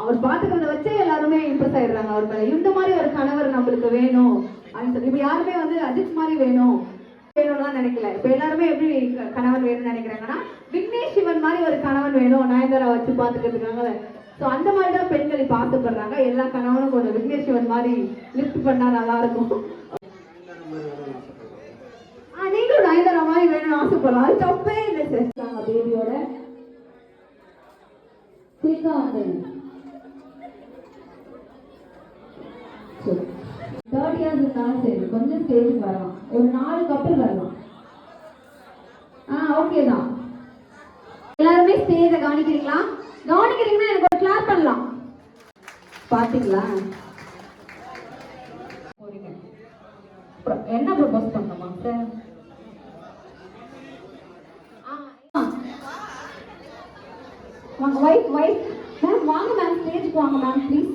அவர் பாத்துக்கிறத வச்சே எல்லாருமே இம்ப்ரெஸ் ஆயிடுறாங்க அவர் மேல. இந்த மாதிரி ஒரு கணவர் நம்மளுக்கு வேணும் அப்படின்னு சொல்லி. இப்ப யாருமே வந்து அஜித் மாதிரி வேணும்லாம் நினைக்கல. இப்ப எல்லாருமே எப்படி கணவன் வேணும்னு நினைக்கிறாங்கன்னா, விக்னேஷ் சிவன் மாதிரி ஒரு கணவன் வேணும் நயன்தாரா வச்சு பாத்துக்கிறதுக்காக. ஸோ அந்த மாதிரி தான் பெண்கள் இப்போ ஆசைப்படுறாங்க. எல்லா கணவனும் கொஞ்சம் விக்னேஷ் சிவன் மாதிரி லிஃப்ட் பண்ணா நல்லா இருக்கும். நீங்களும் நயன்தாரா மாதிரி வேணும்னு ஆசைப்படலாம், அது தப்பே இல்லை சார். பேபியோட குயிக்கா வந்து 30 இயர்ஸ் இருந்தாலும் சரி, கொஞ்சம் ஸ்டேஜுக்கு வரலாம். ஒரு 4 கப்பல் வரலாம். ஓகே தான். எல்லாருமே ஸ்டேஜை கவனிக்கிறீங்களா? கவனிக்கிறீங்கன்னா எனக்கு ஒரு கிளாப் பண்ணலாம். பாத்தீங்களா? என்ன ப்ரொபோஸ் பண்ணணுமா சார்? வாங்க வைஃப் மேம், வாங்க மேம், ஸ்டேஜுக்கு வாங்க மேம் ப்ளீஸ்.